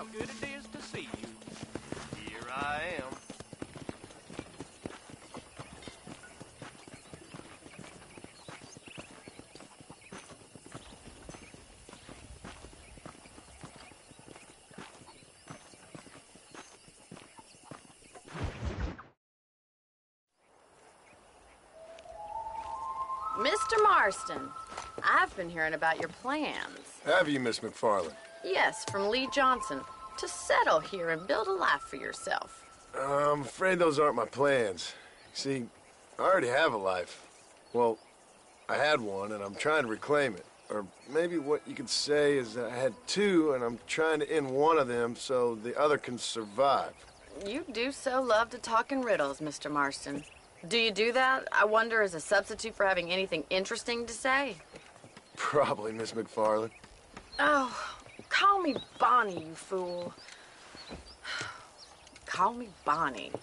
how good it is to see you. Here I am. Mr. Marston, I've been hearing about your plans. Have you, Miss McFarland? Yes, from Lee Johnson, to settle here and build a life for yourself. I'm afraid those aren't my plans. See, I already have a life. Well, I had one, and I'm trying to reclaim it. Or maybe what you could say is that I had two, and I'm trying to end one of them so the other can survive. You do so love to talk in riddles, Mr. Marston. Do you do that, I wonder, as a substitute for having anything interesting to say? Probably, Miss McFarland. Oh, call me Bonnie, you fool. Call me Bonnie.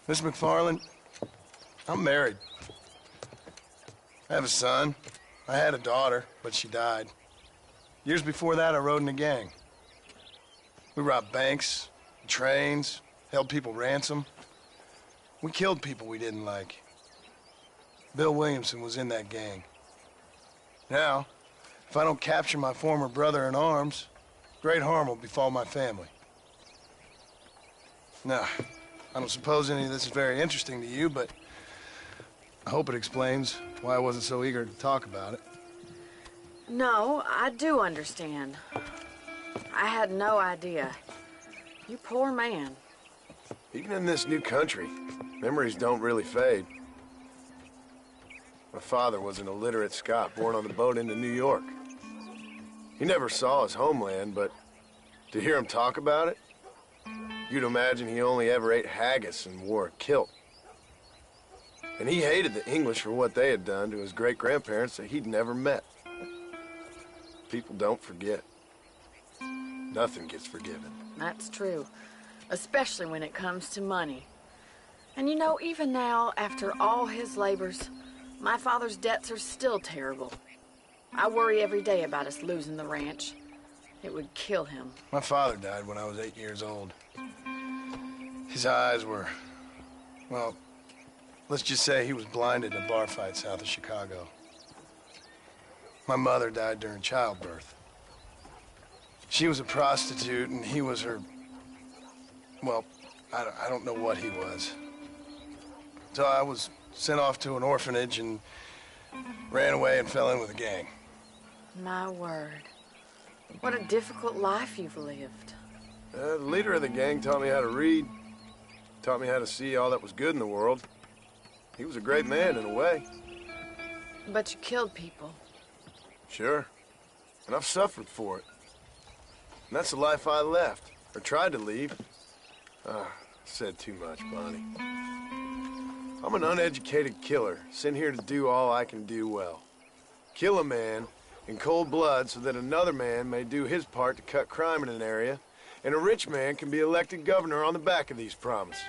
Miss McFarland, I'm married. I have a son. I had a daughter, but she died. Years before that, I rode in a gang. We robbed banks, trains, held people ransom. We killed people we didn't like. Bill Williamson was in that gang. Now, if I don't capture my former brother-in-arms, great harm will befall my family. Now, I don't suppose any of this is very interesting to you, but I hope it explains why I wasn't so eager to talk about it. No, I do understand. I had no idea. You poor man. Even in this new country, memories don't really fade. My father was an illiterate Scot born on the boat into New York. He never saw his homeland, but to hear him talk about it, you'd imagine he only ever ate haggis and wore a kilt. And he hated the English for what they had done to his great-grandparents that he'd never met. People don't forget. Nothing gets forgiven. That's true, especially when it comes to money. And you know, even now, after all his labors, my father's debts are still terrible. I worry every day about us losing the ranch. It would kill him. My father died when I was 8 years old. His eyes were, well, let's just say he was blinded in a bar fight south of Chicago. My mother died during childbirth. She was a prostitute, and he was her... Well, I don't know what he was. So I was sent off to an orphanage and ran away and fell in with a gang. My word. What a difficult life you've lived. The leader of the gang taught me how to read. Taught me how to see all that was good in the world. He was a great man, in a way. But you killed people. Sure. And I've suffered for it. And that's the life I left, or tried to leave. Said too much, Bonnie. I'm an uneducated killer, sent here to do all I can do well. Kill a man in cold blood so that another man may do his part to cut crime in an area, and a rich man can be elected governor on the back of these promises.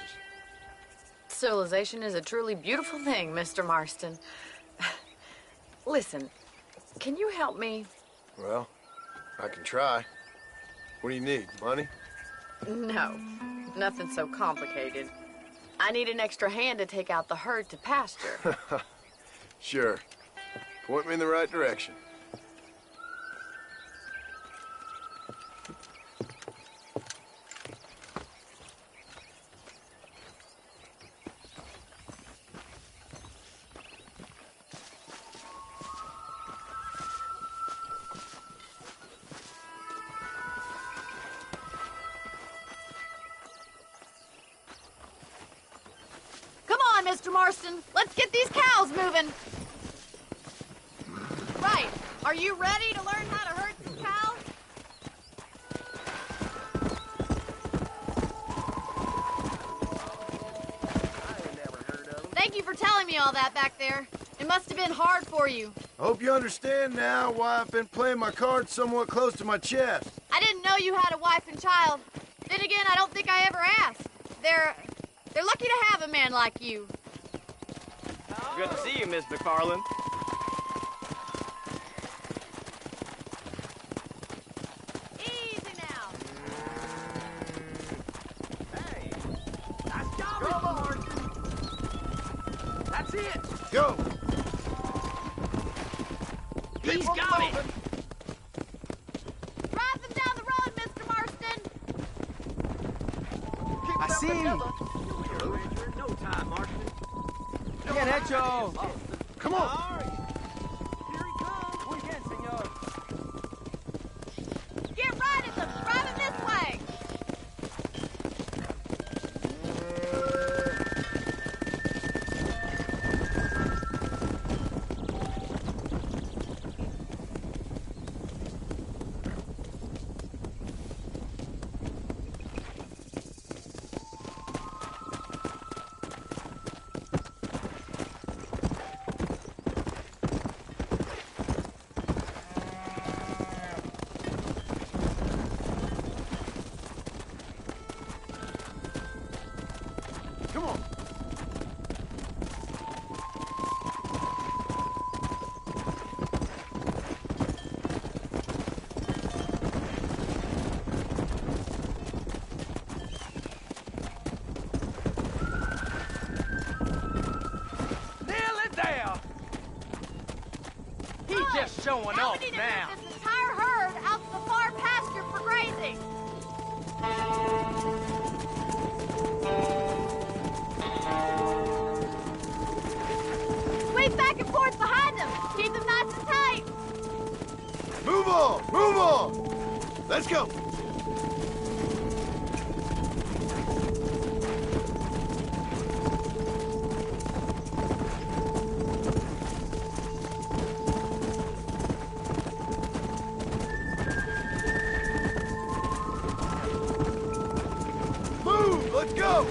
Civilization is a truly beautiful thing, Mr. Marston. Listen, can you help me? Well, I can try. What do you need, money? No, nothing so complicated. I need an extra hand to take out the herd to pasture. Sure. Point me in the right direction. Mr. Marston, let's get these cows moving. Right, are you ready to learn how to herd some cows? Thank you for telling me all that back there. It must have been hard for you. I hope you understand now why I've been playing my cards somewhat close to my chest. I didn't know you had a wife and child. Then again, I don't think I ever asked. They're lucky to have a man like you. Good to see you, Miss McFarland. it! Go! He's got it! Drive them down the road, Mr. Marston! I see him! No time, Marston. Get hecho! Come on! Here he comes! Muy bien, senor. Get right at them! Drive them this way! Come on! Nail it down! He's just showing Now off we need to now. move this entire herd out to the far pasture for grazing. Sweep back and forth behind them. Keep them nice and tight. Move on! Move on! Let's go! Move! Let's go!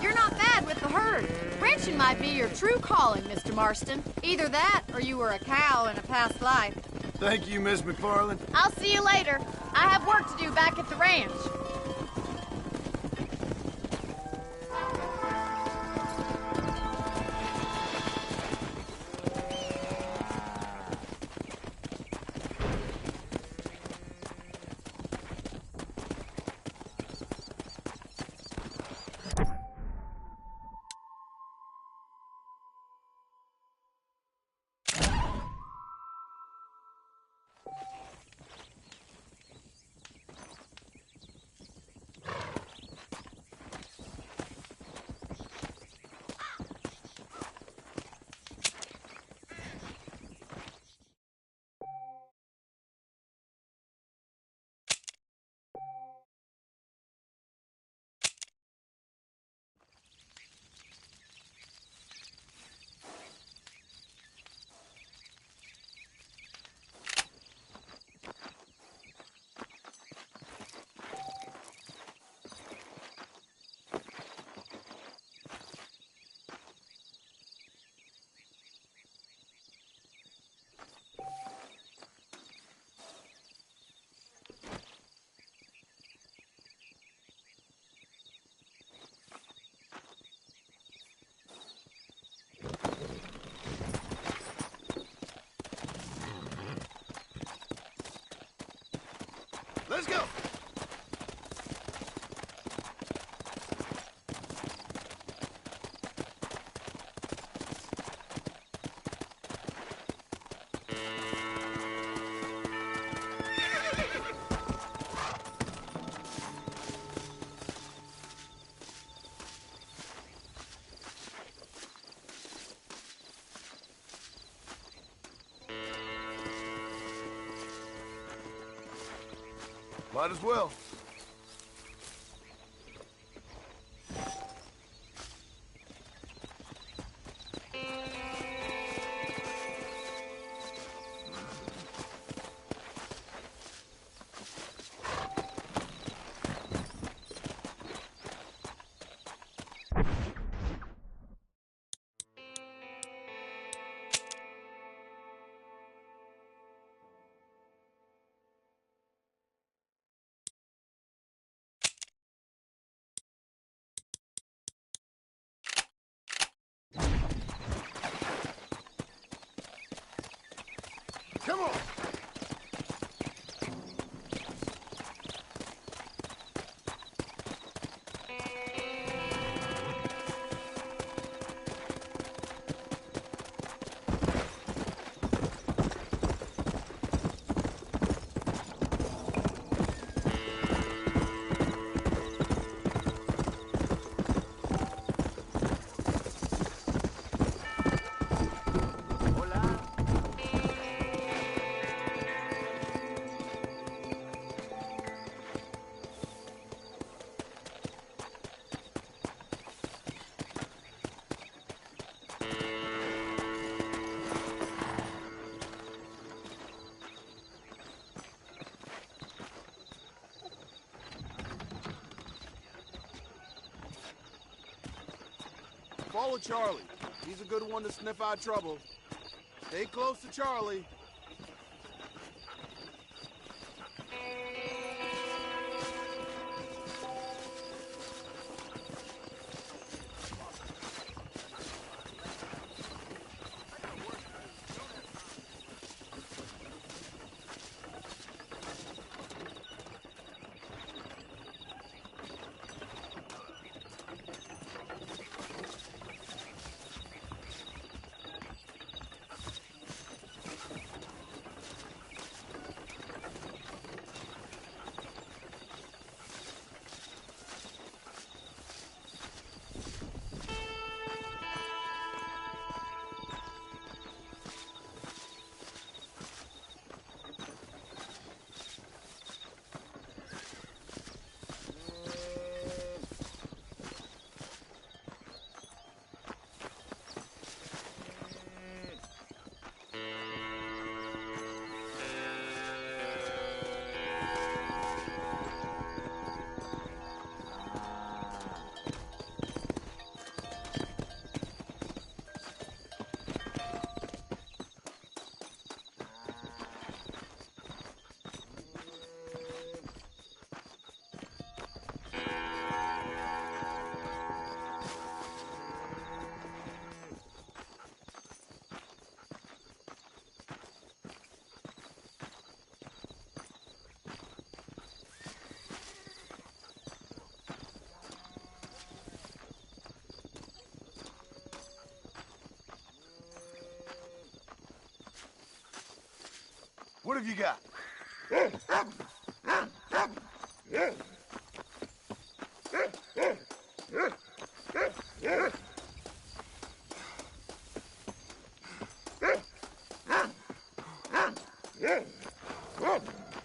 You're not bad with the herd. Ranching might be your true calling, Mr. Marston. Either that, or you were a cow in a past life. Thank you, Miss McFarland. I'll see you later. I have work to do back at the ranch. Let's go! Might as well. Come on! Follow Charlie. He's a good one to sniff out trouble. Stay close to Charlie. What have you got?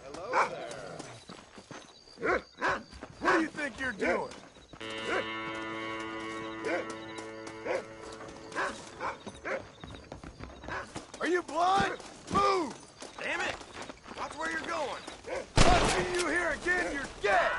Hello there. What do you think you're doing? Are you blind? Move! Damn it! Watch where you're going. I'll see you here again, you're dead!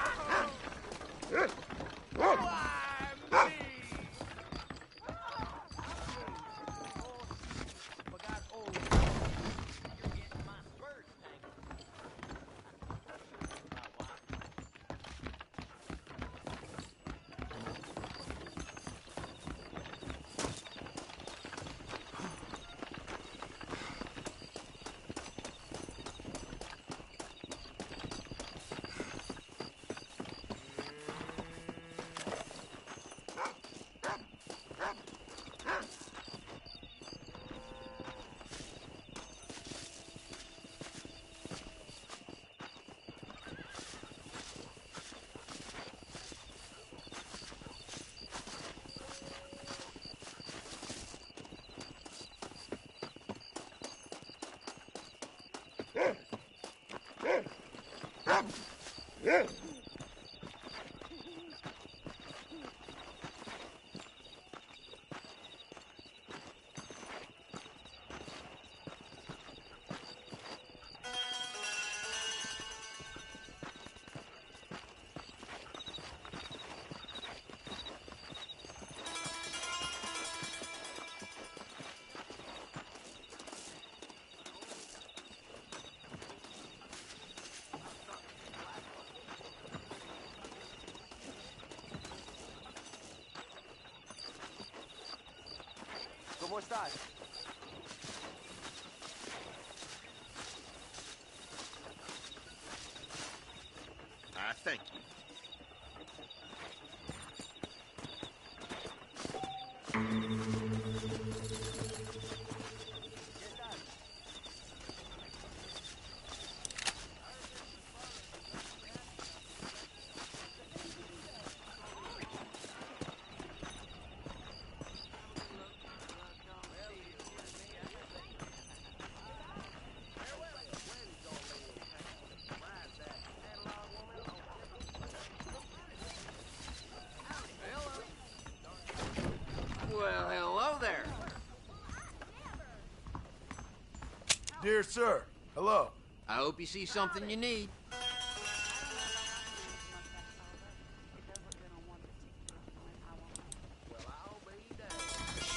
¿Cómo estás? Thank you. Well, hello there. Dear sir, hello. I hope you see something you need.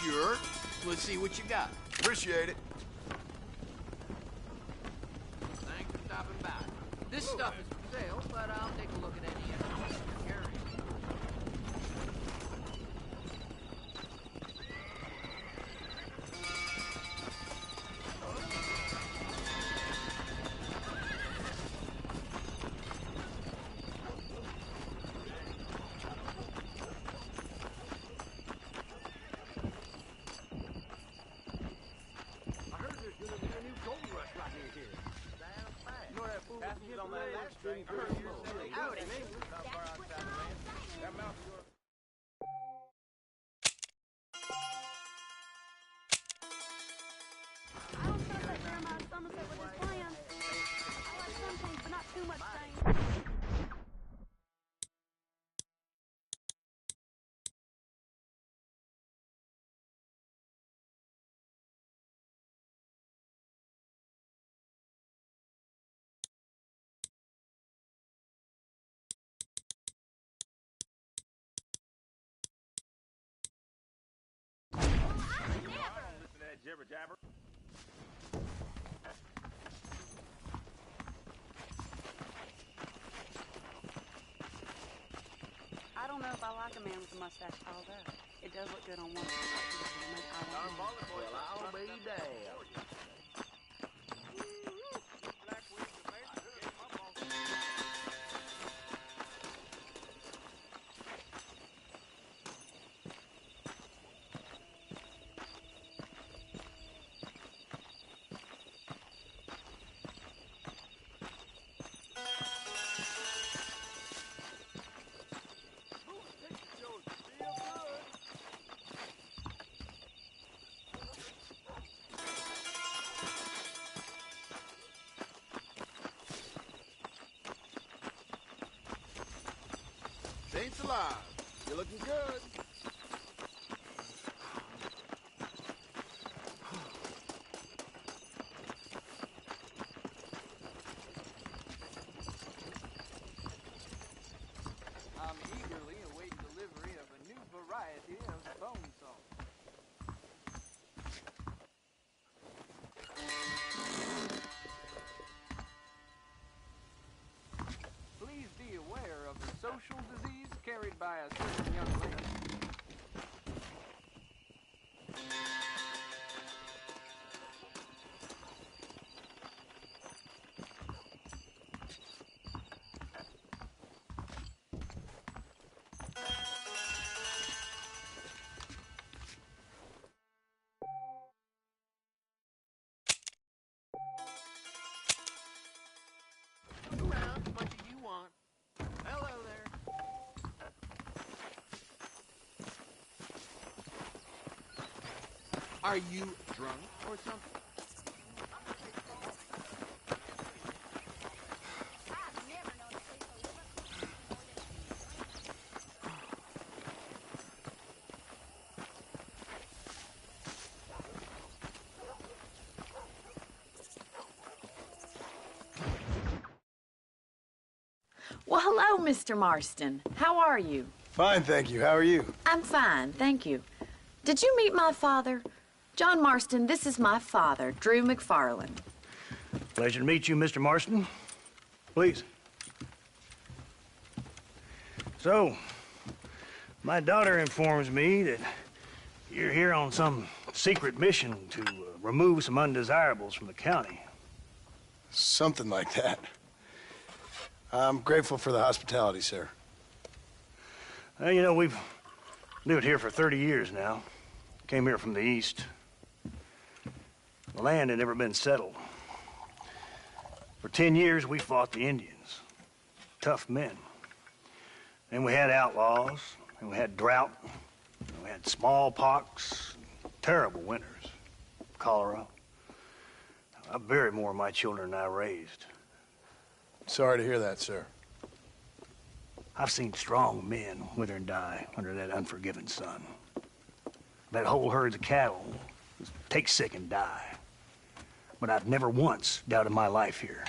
Sure. Let's see what you got. Appreciate it. Thanks for stopping by. This stuff is for sale, but I'll take a look at any extras you're carrying. Jibber jabber. I don't know if I like a man with a mustache called up. It does look good on one side. Well, I'll be damned. Saints alive. You're looking good. I'm eagerly awaiting delivery of a new variety of bone salt. Please be aware of the social disease carried by a certain young lady. Look around, how much do you want? Hello there. Are you drunk or something? Well, hello, Mr. Marston. How are you? Fine, thank you. How are you? I'm fine, thank you. Did you meet my father? John Marston, this is my father, Drew McFarland. Pleasure to meet you, Mr. Marston. Please. So, my daughter informs me that you're here on some secret mission to remove some undesirables from the county. Something like that. I'm grateful for the hospitality, sir. You know, we've lived here for 30 years now. Came here from the east. The land had never been settled. For 10 years, we fought the Indians. Tough men. Then we had outlaws, and we had drought, and we had smallpox, terrible winters, cholera. I buried more of my children than I raised. Sorry to hear that, sir. I've seen strong men wither and die under that unforgiving sun. That whole herds of cattle take sick and die. But I've never once doubted my life here.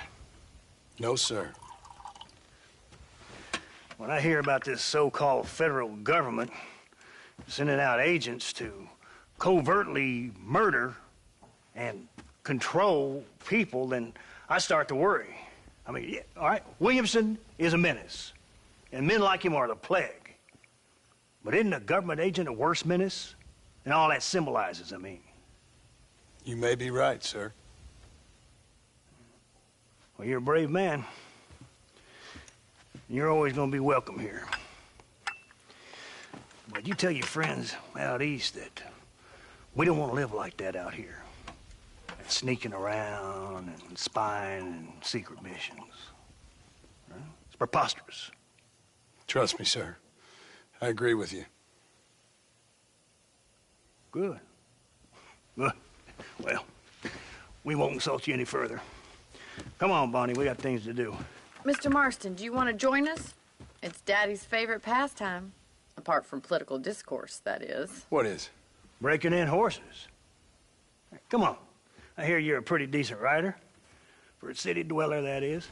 No, sir. When I hear about this so-called federal government sending out agents to covertly murder and control people, then I start to worry. I mean, yeah, all right, Williamson is a menace, and men like him are the plague. But isn't a government agent a worse menace than all that symbolizes, I mean? You may be right, sir. Well, you're a brave man. You're always going to be welcome here. But you tell your friends out east that we don't want to live like that out here. Sneaking around and spying and secret missions. Right? It's preposterous. Trust me, sir. I agree with you. Good. Good. Well, we won't insult you any further. Come on, Bonnie, we got things to do. Mr. Marston, do you want to join us? It's Daddy's favorite pastime. Apart from political discourse, that is. What is? Breaking in horses. Come on. I hear you're a pretty decent rider. For a city dweller, that is.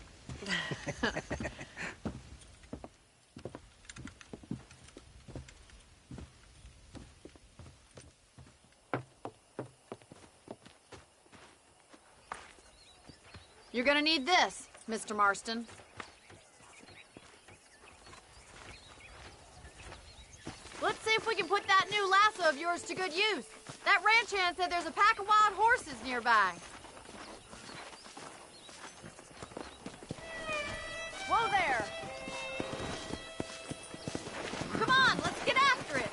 You're gonna need this, Mr. Marston. Let's see if we can put that new lasso of yours to good use. That ranch hand said there's a pack of wild horses nearby. Whoa there! Come on, let's get after it!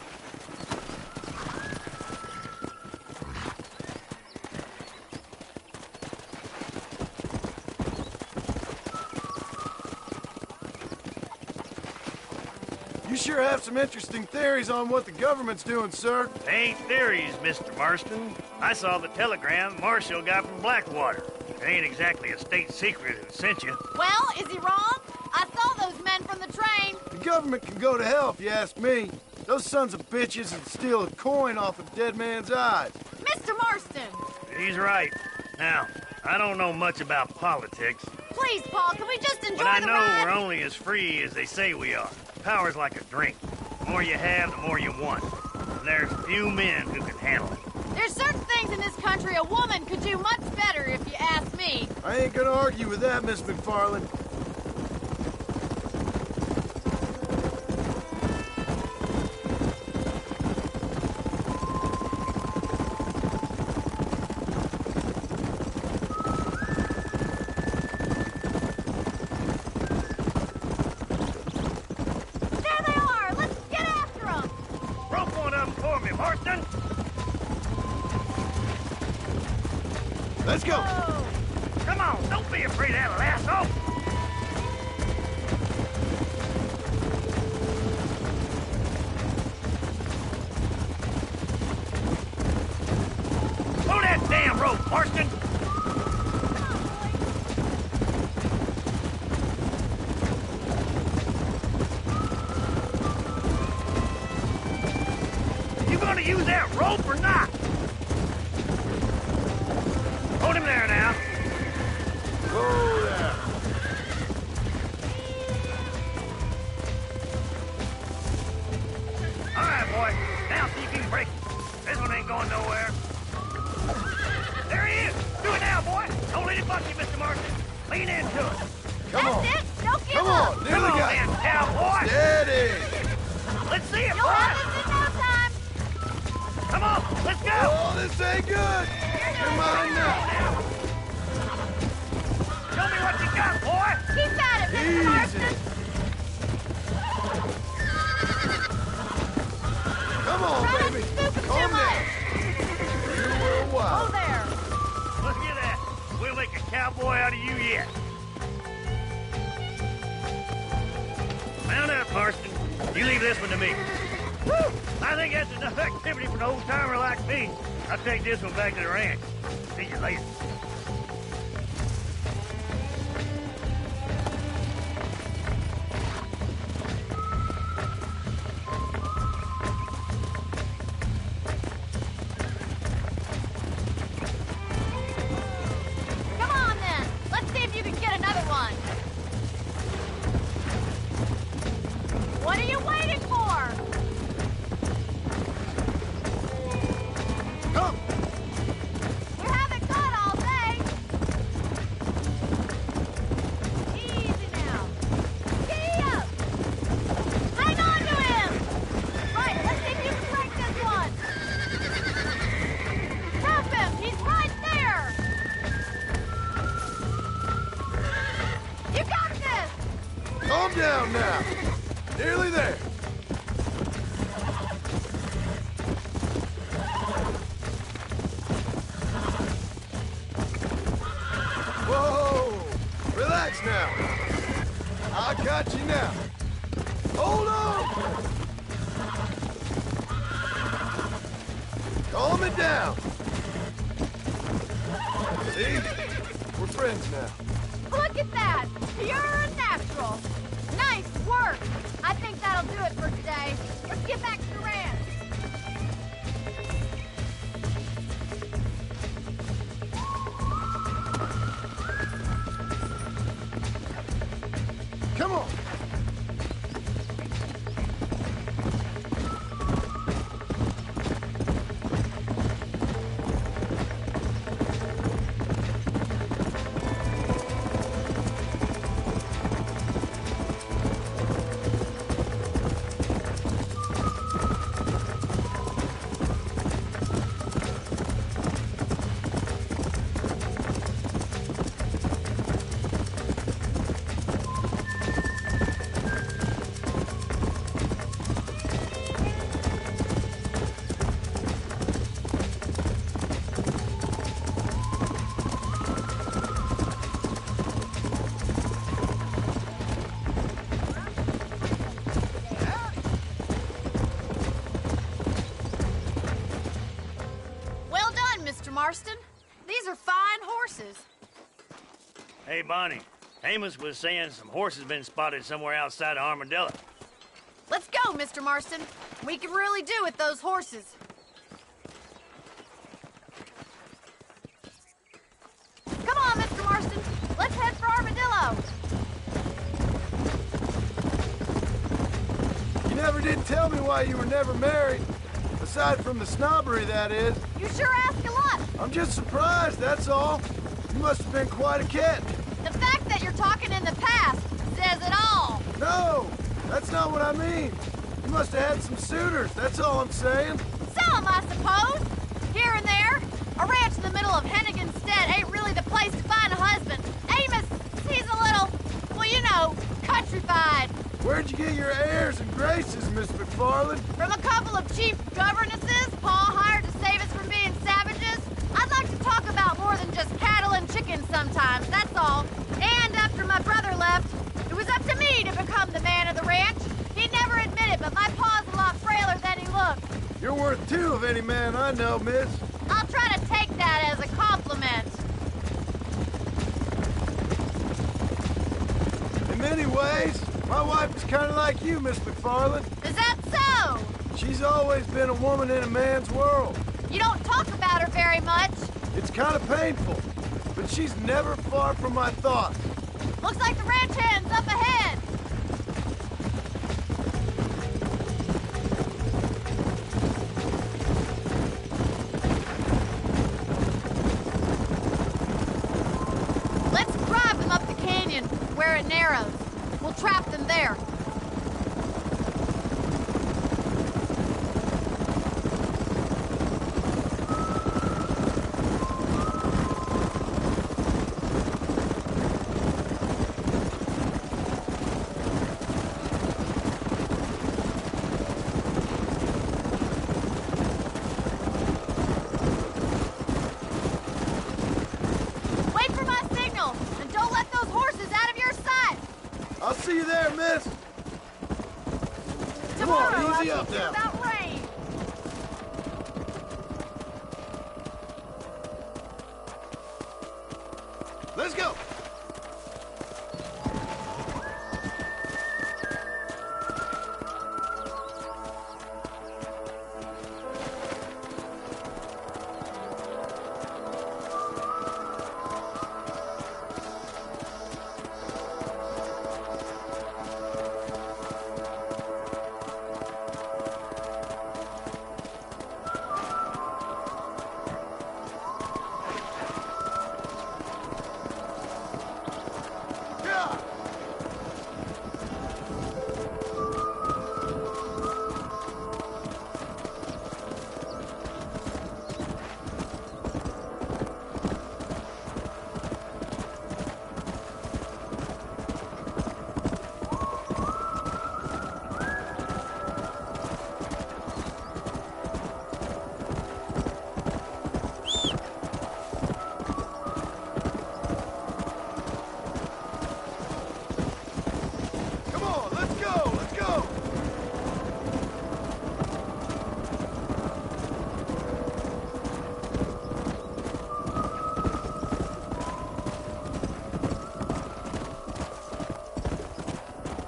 You sure have some interesting theories on what the government's doing, sir. They ain't theories, Mr. Marston. I saw the telegram Marshall got from Blackwater. It ain't exactly a state secret who sent you. Well, is he wrong? I saw those men from the train. The government can go to hell if you ask me. Those sons of bitches would steal a coin off a dead man's eyes. Mr. Marston! He's right. Now, I don't know much about politics, Please, Paul, can we just enjoy but I the know ride? we're only as free as they say we are. Power's like a drink. The more you have, the more you want. And there's few men who can handle it. There's certain things in this country a woman could do much better, if you ask me. I ain't gonna argue with that, Miss McFarland. There they are! Let's get after them! Rope one of them for me, Marston! Let's go! Oh, Come on, don't be afraid of that lasso! Pull that damn rope, Marston! You gonna use that rope or not? Hold him there now. Oh, yeah. All right, boy. Now see if you can break it. This one ain't going nowhere. There he is. Do it now, boy. Don't let it buck you, Mr. Marston. Lean into it. Come on. that's it! Don't give Come up! on, Come nearly on, got then, it. cowboy. Steady. Let's see it, You'll boy. have this in no time! Come on, let's go. Oh, this ain't good. Come on now. Show me what you got, boy. Keep at it, Mr. Easy. Marston! cowboy out of you yet. Mount up, Marston. You leave this one to me. Woo! I think that's enough activity for an old-timer like me. I'll take this one back to the ranch. See you later. Come on, then. Let's see if you can get another one. What are you waiting for? Come! We haven't got all day. Easy now. Giddy up. Hang on to him. Right, let's see if you can break this one. Drop him. He's right there. You got this. Calm down now. Nearly there. Whoa! Relax now. I got you now. Hold on! Calm it down. See? We're friends now. Look at that. Pure and natural. Nice work. I think that'll do it for today. Let's get back to the ranch. Come on. Well done, Mr. Marston. These are fine horses. Hey, Bonnie. Amos was saying some horses been spotted somewhere outside of Armadillo. Let's go, Mr. Marston. We can really do with those horses. Come on, Mr. Marston. Let's head for Armadillo. You never did tell me why you were never married. Aside from the snobbery, that is. You sure ask a lot. I'm just surprised, that's all. You must have been quite a catch. The fact that you're talking in the past says it all. No, that's not what I mean. You must have had some suitors, that's all I'm saying. Some, I suppose. Here and there. A ranch in the middle of Hennigan's Stead ain't really the place to find a husband. Amos, he's a little, well, you know, countrified. Where'd you get your airs and graces, Miss McFarland? From a couple of cheap governesses Pa hired to save us from being savages. I'd like to talk about more than just cattle and chickens sometimes, that's all. And after my brother left, it was up to me to become the man of the ranch. He'd never admit it, but my pa's a lot frailer than he looked. You're worth two of any man I know, miss. I'll try to take that as a compliment. In many ways, my wife is kind of like you, Miss McFarland. Is that so? She's always been a woman in a man's world. You don't talk about her very much. It's kind of painful, but she's never far from my thoughts. Looks like the ranch hand's up ahead. Let's drive them up the canyon where it narrows. We'll trap them there. Wait for my signal. Easy up teach you now. about rain. Let's go.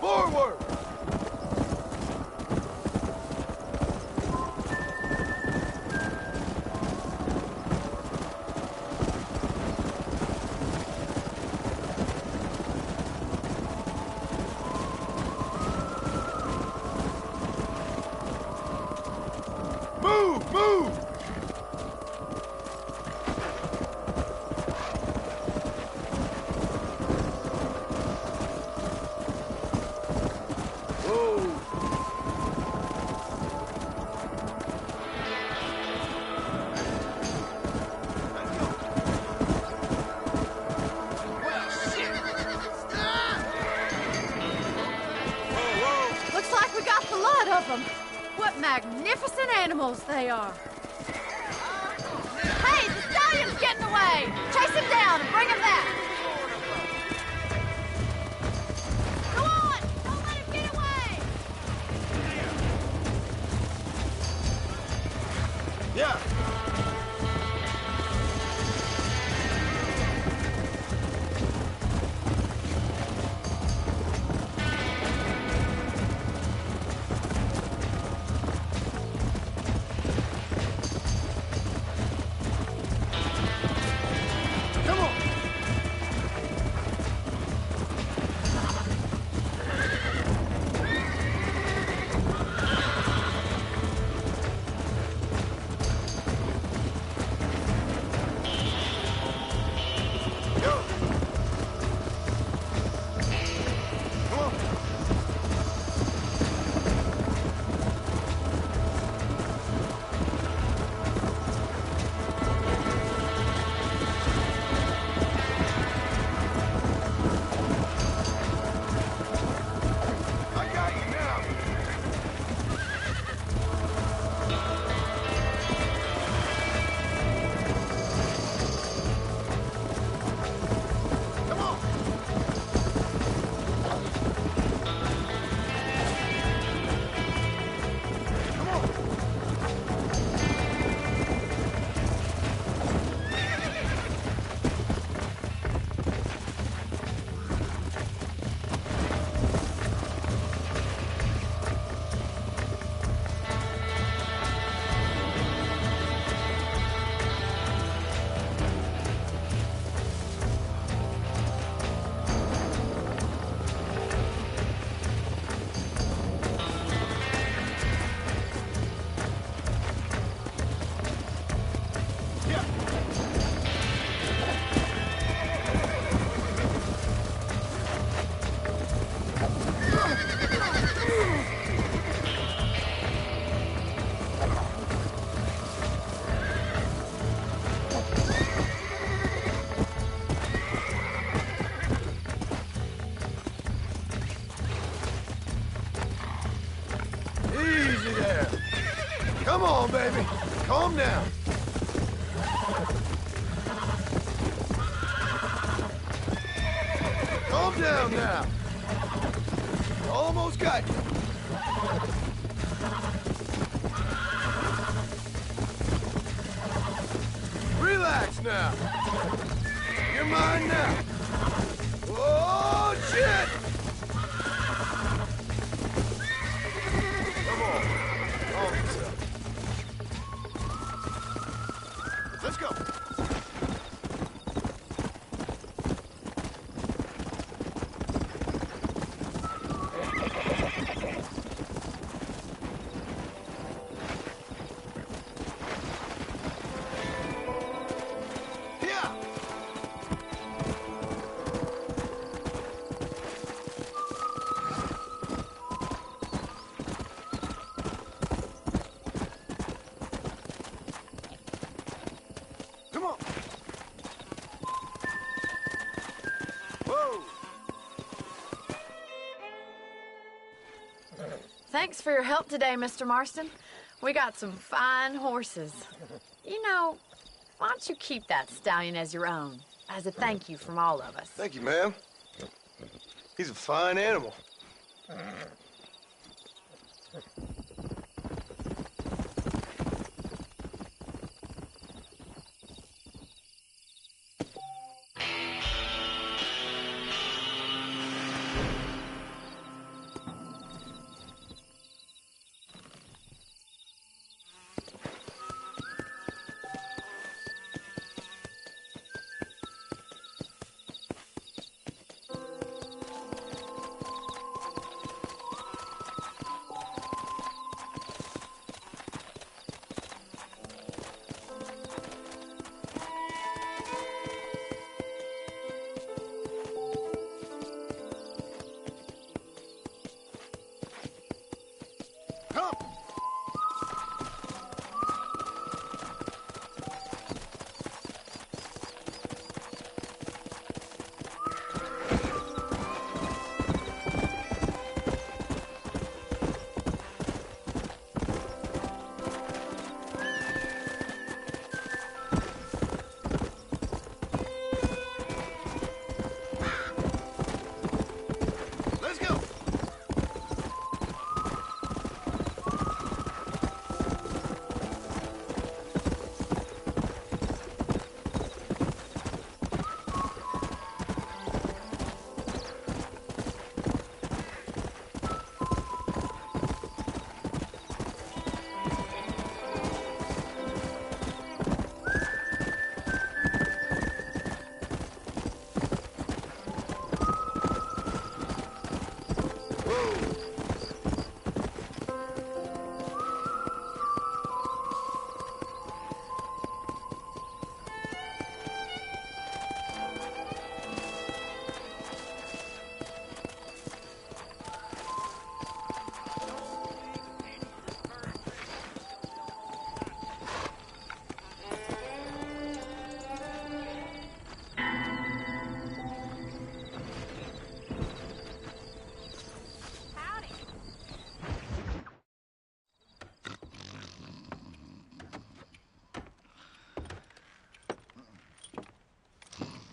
Forward! Move! Move! Looks like we got the lot of them. What magnificent animals they are. Hey, the stallion's getting away. Chase him down and bring him back. Go on, don't let him get away. Yeah. Come on. Go. Come on. I got you now. Come on. Come on. Yeah. Easy there. Come on, baby. Calm down. Calm down now. Almost got you. Relax now. You're mine now. Oh, shit! Come on. Calm yourself. Let's go. Thanks for your help today, Mr. Marston. We got some fine horses. You know, why don't you keep that stallion as your own, as a thank you from all of us? Thank you, ma'am. He's a fine animal.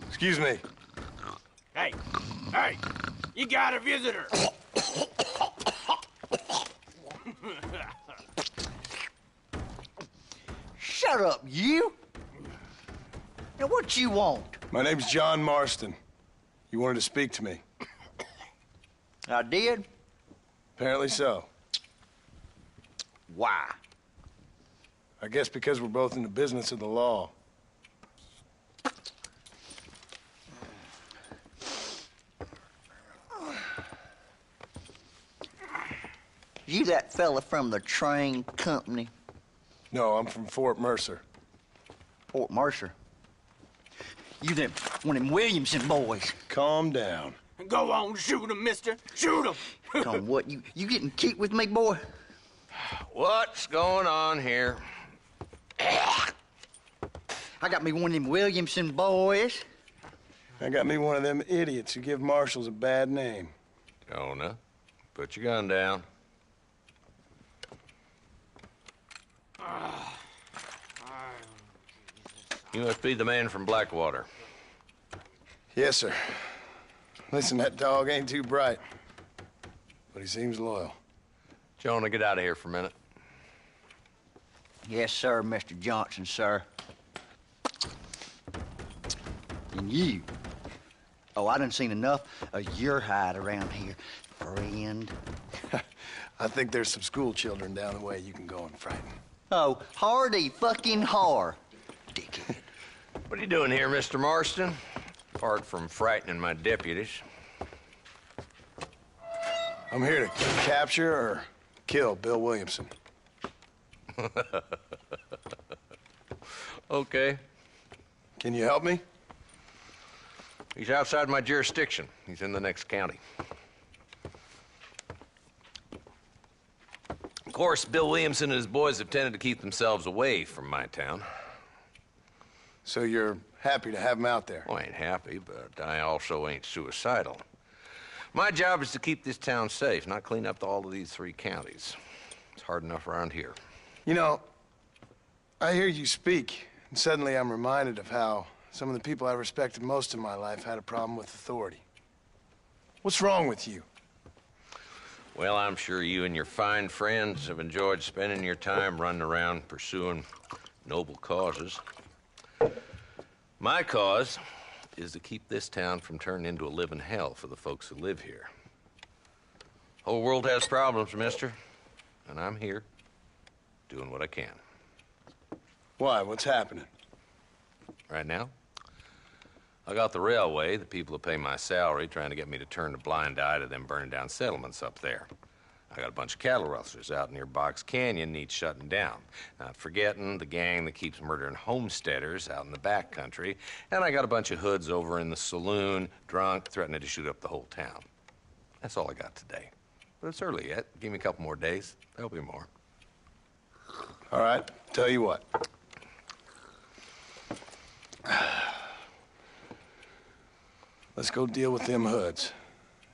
Excuse me. Hey, hey, you got a visitor. Shut up, you. Now, what you want? My name's John Marston. You wanted to speak to me. I did? Apparently so. Why? I guess because we're both in the business of the law. You that fella from the train company? No, I'm from Fort Mercer. Fort Mercer? You them, one of them Williamson boys. Calm down. Go on, shoot him, mister. Shoot him. Come on, what, you getting cute with me, boy? What's going on here? I got me one of them Williamson boys. I got me one of them idiots who give marshals a bad name. Jonah, put your gun down. You must be the man from Blackwater. Yes, sir. Listen, that dog ain't too bright, but he seems loyal. Jonah, get out of here for a minute. Yes, sir, Mr. Johnson, sir. And you. Oh, I done seen enough of your hide around here, friend. I think there's some school children down the way you can go and frighten. Oh, hardy fucking har. Dickhead. What are you doing here, Mr. Marston? Apart from frightening my deputies. I'm here to capture or kill Bill Williamson. Okay. Can you help me? He's outside my jurisdiction. He's in the next county. Of course, Bill Williamson and his boys have tended to keep themselves away from my town. So you're happy to have him out there? Well, I ain't happy, but I also ain't suicidal. My job is to keep this town safe, not clean up all of these 3 counties. It's hard enough around here. You know, I hear you speak, and suddenly I'm reminded of how some of the people I respected most in my life had a problem with authority. What's wrong with you? Well, I'm sure you and your fine friends have enjoyed spending your time running around pursuing noble causes. My cause is to keep this town from turning into a living hell for the folks who live here. Whole world has problems, mister, and I'm here doing what I can. Why? What's happening? Right now, I got the railway, the people who pay my salary, trying to get me to turn a blind eye to them burning down settlements up there. I got a bunch of cattle rustlers out near Box Canyon needs shutting down. Not forgetting the gang that keeps murdering homesteaders out in the back country. And I got a bunch of hoods over in the saloon, drunk, threatening to shoot up the whole town. That's all I got today. But it's early yet. Give me a couple more days. There'll be more. All right, tell you what. Let's go deal with them hoods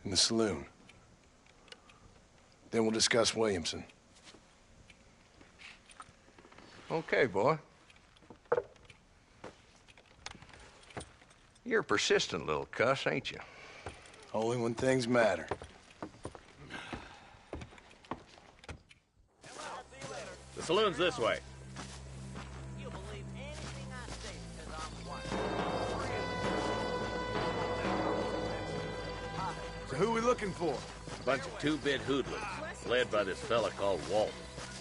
in the saloon. Then we'll discuss Williamson. Okay, boy. You're a persistent little cuss, ain't you? Only when things matter. The saloon's this way. So who are we looking for? A bunch of 2-bit hoodlums, led by this fella called Walton.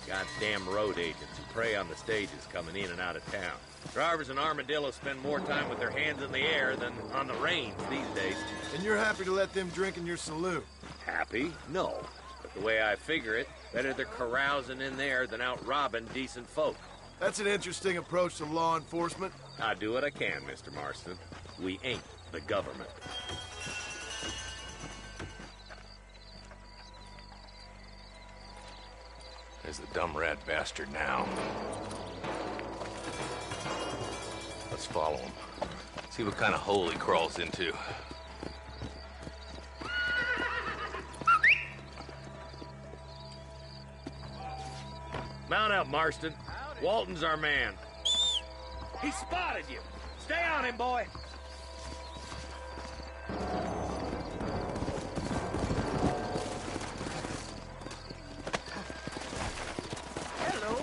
Goddamn road agents who prey on the stages coming in and out of town. Drivers and armadillos spend more time with their hands in the air than on the reins these days. And you're happy to let them drink in your saloon? Happy? No. But the way I figure it, better they're carousing in there than out robbing decent folk. That's an interesting approach to law enforcement. I do what I can, Mr. Marston. We ain't the government. There's the dumb rat bastard now. Let's follow him. See what kind of hole he crawls into. Mount up, Marston. Walton's our man. He spotted you. Stay on him, boy. Hello.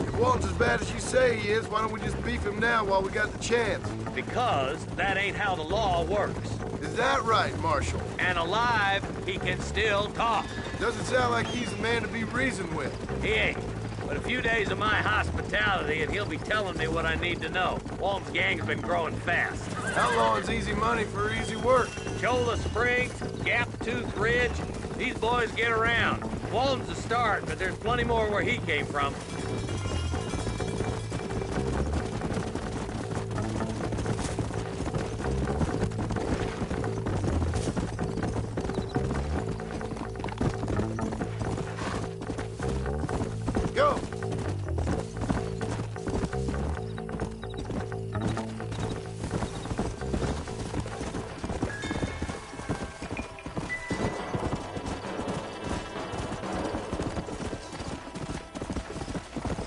If Walton's as bad as you say he is, why don't we just beef him now while we got the chance? Because that ain't how the law works. Is that right, Marshal? And alive, he can still talk. Doesn't sound like he's a man to be reasoned with. He ain't. But a few days of my hospitality and he'll be telling me what I need to know. Walton's gang's been growing fast. How long's easy money for easy work? Cholla Springs, Gap Tooth Ridge, these boys get around. Walton's the start, but there's plenty more where he came from. Go!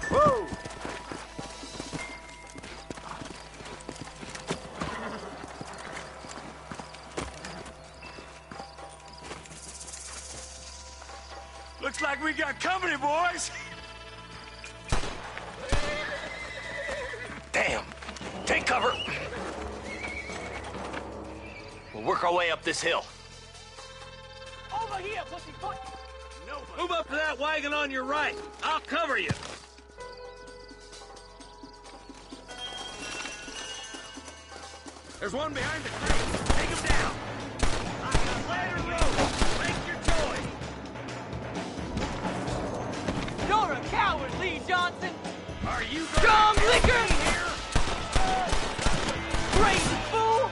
Whoa! Looks like we got company, boys. cover. We'll work our way up this hill. Over here, pussyfoot! Move up to that wagon on your right. I'll cover you. There's one behind the crate. Take him down. I got ladder rope. Make your choice. You're a coward, Lee Johnson! Are you Strong liquor! Crazy fool!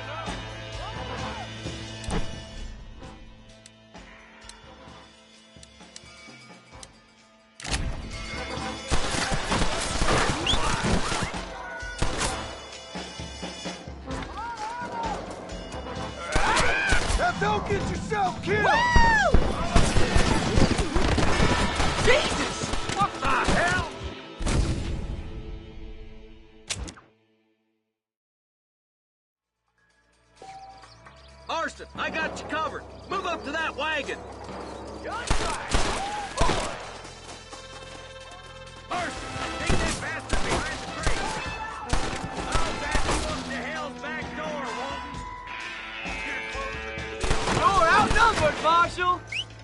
Now don't get yourself killed! Jesus! What the hell? Marston, I got you covered. Move up to that wagon. Marston, take that bastard behind the crate. I'll back you up to hell's back door, Walton. You're outnumbered, Marshal!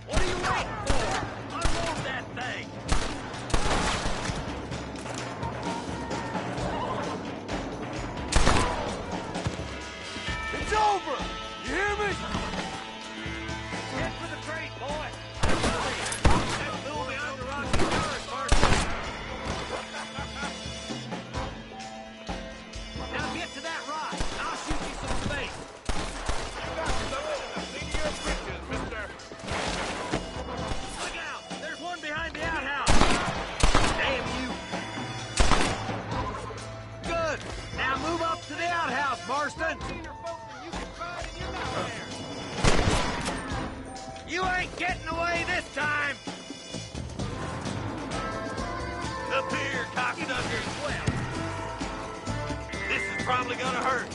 What are you waiting for? Unload that thing. It's over! You hear me? Head for the crate, boy. That fool behind the rocky turret, Marston. Now get to that rock. I'll shoot you some space. You got something in the seat of your britches, mister. Look out! There's one behind the outhouse. Damn you. Good. Now move up to the outhouse, Marston. You ain't getting away this time! Up here, cocksuckers. Well, this is probably gonna hurt.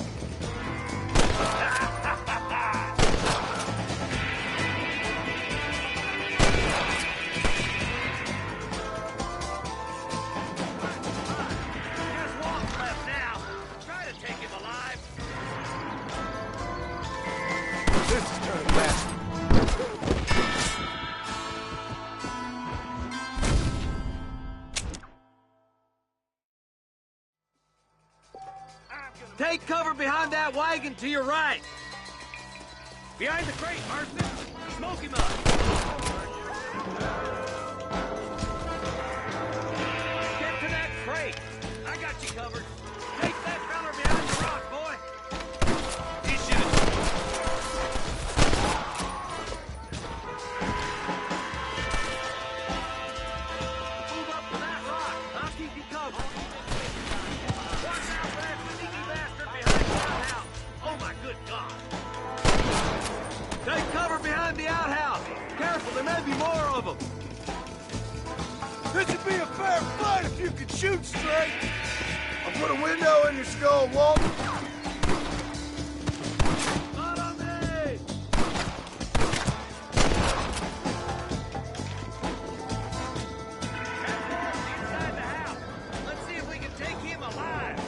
Just Walt's left now. Try to take him alive. This is turning bad. Take cover behind that wagon to your right. Behind the crate, Marston. Smoke him up. Get to that crate. I got you covered. Take that feller behind the rock, boy. He should move up to that rock. I'll keep you covered. Watch out for that sneaky bastard behind the outhouse. Oh, my good God. Take cover behind the outhouse. Careful, there may be more of them. This would be a fair fight if you could shoot straight. I'll put a window in your skull, Walt. Not on me! Inside the house. Let's see if we can take him alive.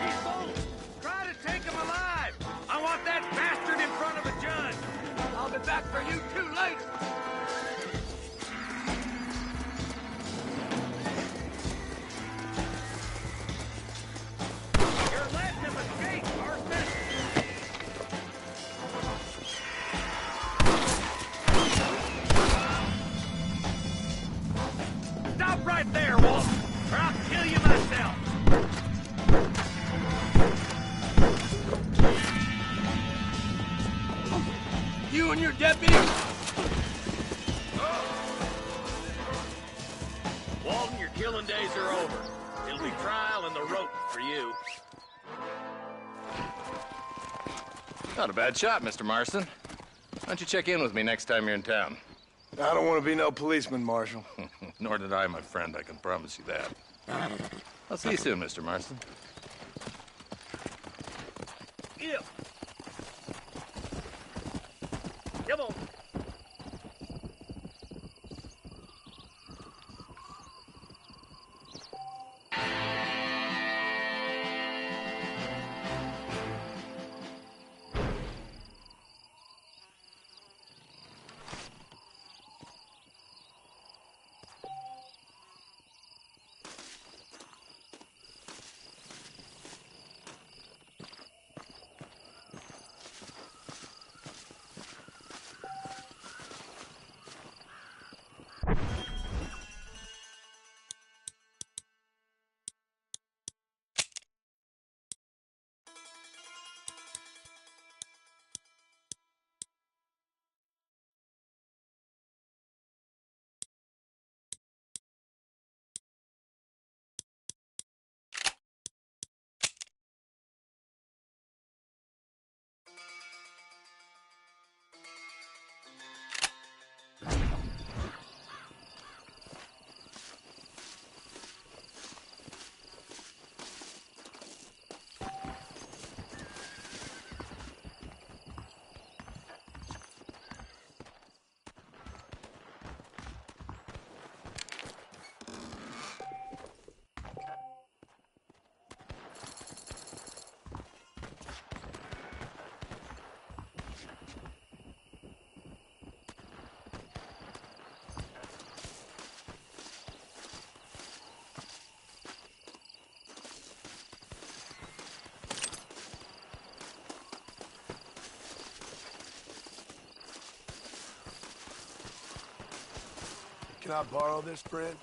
He's bold. Try to take him alive. I want that bastard in front of a judge. I'll be back for you too later. You're letting him escape, Marston. Stop right there, Walt, or I'll kill you myself. You and your deputy? Walton, your killing days are over. It'll be trial and the rope for you. Not a bad shot, Mr. Marston. Why don't you check in with me next time you're in town? I don't want to be no policeman, Marshal. Nor did I, my friend. I can promise you that. I'll see you soon, Mr. Marston. Yeah. Come on. Can I borrow this, friend?